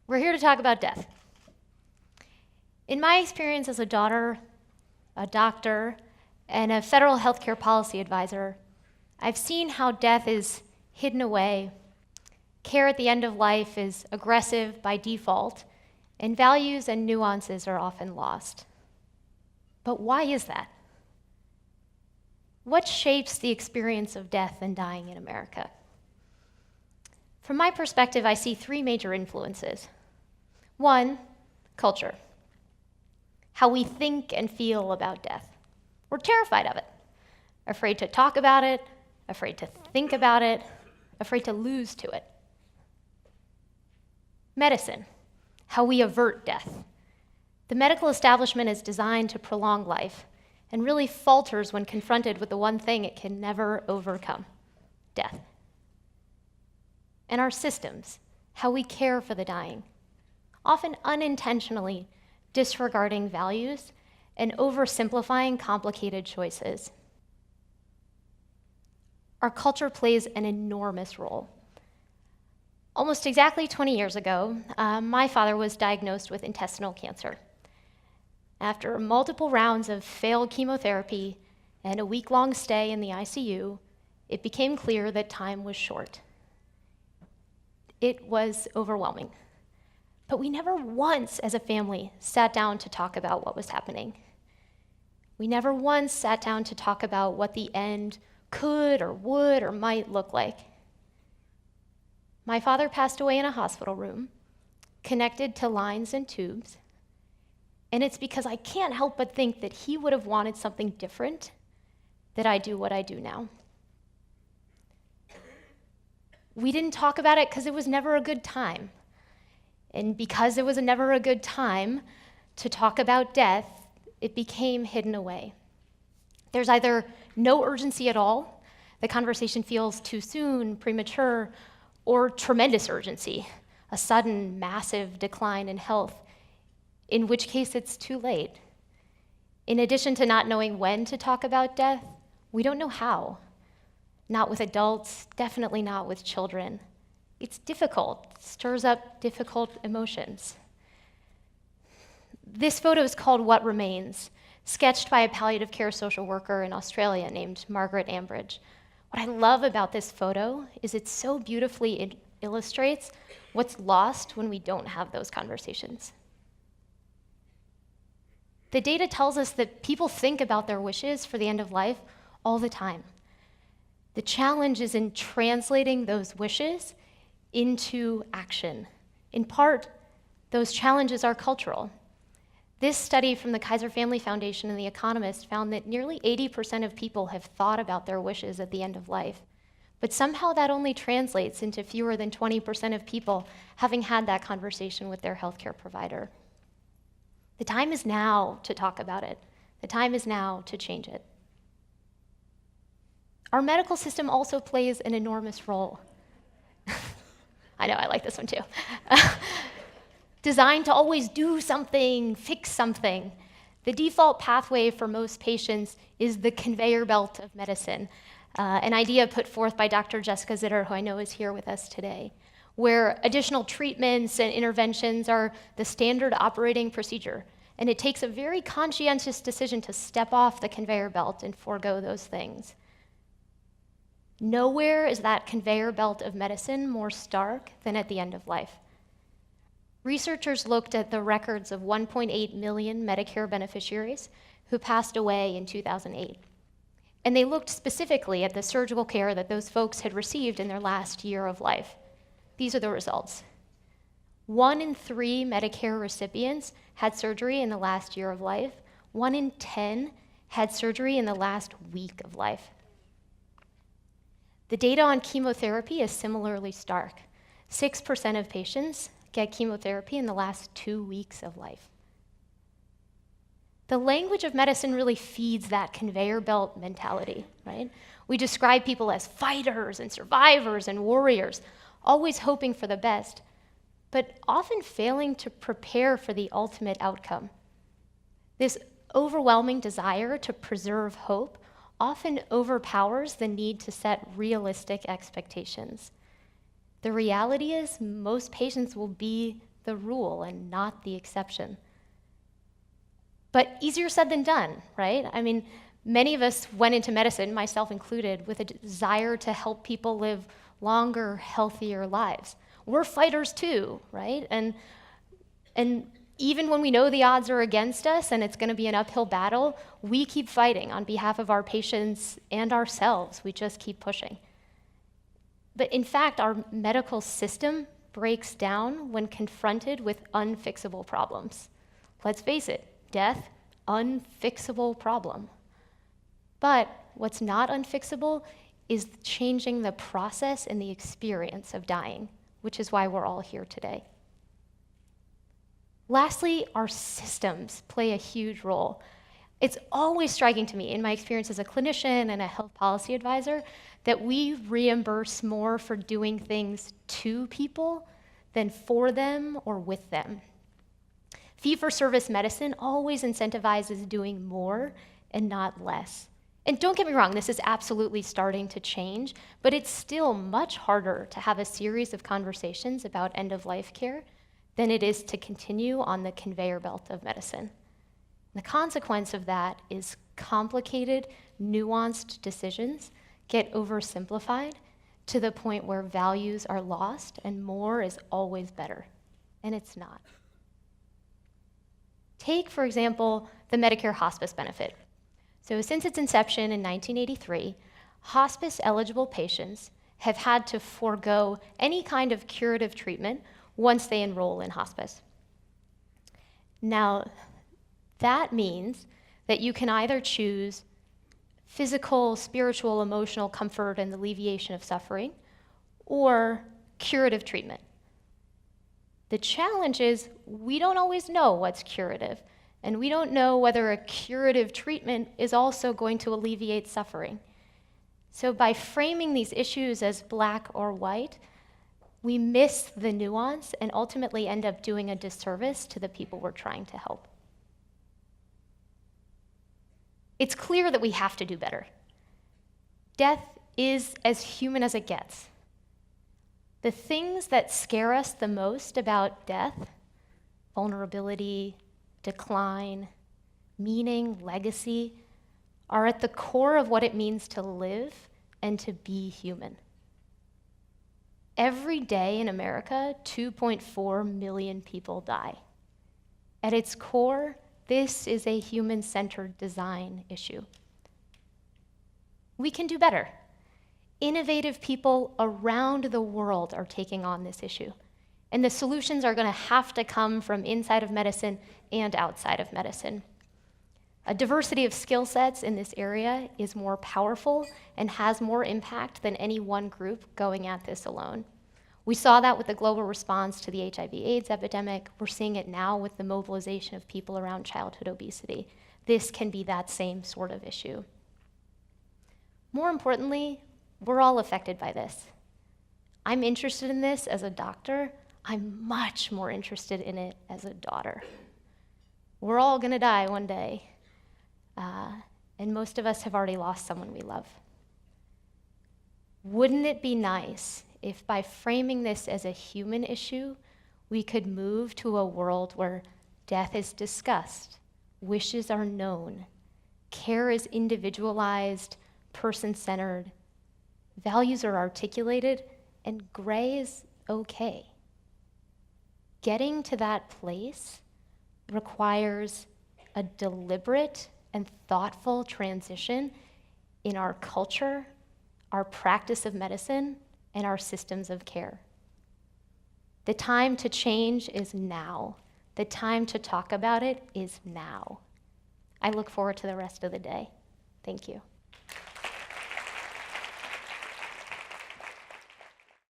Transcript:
We're here to talk about death. In my experience as a daughter, a doctor, and a federal healthcare policy advisor, I've seen how death is hidden away, care at the end of life is aggressive by default, and values and nuances are often lost. But why is that? What shapes the experience of death and dying in America? From my perspective, I see three major influences. One, culture. How we think and feel about death. We're terrified of it, afraid to talk about it, afraid to think about it, afraid to lose to it. Medicine. How we avert death. The medical establishment is designed to prolong life and really falters when confronted with the one thing it can never overcome, death. And our systems, how we care for the dying, often unintentionally disregarding values and oversimplifying complicated choices. Our culture plays an enormous role. Almost exactly 20 years ago, my father was diagnosed with intestinal cancer. After multiple rounds of failed chemotherapy and a week-long stay in the ICU, it became clear that time was short. It was overwhelming. But we never once, as a family, sat down to talk about what was happening. We never once sat down to talk about what the end could or would or might look like. My father passed away in a hospital room, connected to lines and tubes, and it's because I can't help but think that he would have wanted something different that I do what I do now. We didn't talk about it because it was never a good time. And because it was never a good time to talk about death, it became hidden away. There's either no urgency at all, the conversation feels too soon, premature, or tremendous urgency, a sudden, massive decline in health, in which case it's too late. In addition to not knowing when to talk about death, we don't know how. Not with adults, definitely not with children. It's difficult, stirs up difficult emotions. This photo is called What Remains, sketched by a palliative care social worker in Australia named Margaret Ambridge. What I love about this photo is it so beautifully illustrates what's lost when we don't have those conversations. The data tells us that people think about their wishes for the end of life all the time. The challenge is in translating those wishes into action. In part, those challenges are cultural. This study from the Kaiser Family Foundation and The Economist found that nearly 80% of people have thought about their wishes at the end of life. But somehow that only translates into fewer than 20% of people having had that conversation with their healthcare provider. The time is now to talk about it. The time is now to change it. Our medical system also plays an enormous role. I know, I like this one too. Designed to always do something, fix something. The default pathway for most patients is the conveyor belt of medicine, an idea put forth by Dr. Jessica Zitter, who I know is here with us today, where additional treatments and interventions are the standard operating procedure. And it takes a very conscientious decision to step off the conveyor belt and forego those things. Nowhere is that conveyor belt of medicine more stark than at the end of life. Researchers looked at the records of 1.8 million Medicare beneficiaries who passed away in 2008. And they looked specifically at the surgical care that those folks had received in their last year of life. These are the results. 1 in 3 Medicare recipients had surgery in the last year of life. 1 in 10 had surgery in the last week of life. The data on chemotherapy is similarly stark. 6% of patients get chemotherapy in the last 2 weeks of life. The language of medicine really feeds that conveyor belt mentality, right? We describe people as fighters and survivors and warriors, always hoping for the best, but often failing to prepare for the ultimate outcome. This overwhelming desire to preserve hope often overpowers the need to set realistic expectations. The reality is most patients will be the rule and not the exception. But easier said than done, right? I mean, many of us went into medicine, myself included, with a desire to help people live longer, healthier lives. We're fighters too, right? And even when we know the odds are against us and it's going to be an uphill battle, we keep fighting on behalf of our patients and ourselves. We just keep pushing. But in fact, our medical system breaks down when confronted with unfixable problems. Let's face it, death, unfixable problem. But what's not unfixable is changing the process and the experience of dying, which is why we're all here today. Lastly, our systems play a huge role. It's always striking to me in my experience as a clinician and a health policy advisor that we reimburse more for doing things to people than for them or with them. Fee-for-service medicine always incentivizes doing more and not less. And don't get me wrong, this is absolutely starting to change, but it's still much harder to have a series of conversations about end-of-life care than it is to continue on the conveyor belt of medicine. The consequence of that is complicated, nuanced decisions get oversimplified to the point where values are lost and more is always better, and it's not. Take, for example, the Medicare hospice benefit. So since its inception in 1983, hospice-eligible patients have had to forego any kind of curative treatment once they enroll in hospice. Now, that means that you can either choose physical, spiritual, emotional comfort and alleviation of suffering, or curative treatment. The challenge is we don't always know what's curative, and we don't know whether a curative treatment is also going to alleviate suffering. So by framing these issues as black or white, we miss the nuance and ultimately end up doing a disservice to the people we're trying to help. It's clear that we have to do better. Death is as human as it gets. The things that scare us the most about death, vulnerability, decline, meaning, legacy, are at the core of what it means to live and to be human. Every day in America, 2.4 million people die. At its core, this is a human-centered design issue. We can do better. Innovative people around the world are taking on this issue, and the solutions are going to have to come from inside of medicine and outside of medicine. A diversity of skill sets in this area is more powerful and has more impact than any one group going at this alone. We saw that with the global response to the HIV/AIDS epidemic. We're seeing it now with the mobilization of people around childhood obesity. This can be that same sort of issue. More importantly, we're all affected by this. I'm interested in this as a doctor. I'm much more interested in it as a daughter. We're all gonna die one day. And most of us have already lost someone we love. Wouldn't it be nice if by framing this as a human issue, we could move to a world where death is discussed, wishes are known, care is individualized, person-centered, values are articulated, and gray is okay. Getting to that place requires a deliberate and thoughtful transition in our culture, our practice of medicine, and our systems of care. The time to change is now. The time to talk about it is now. I look forward to the rest of the day. Thank you.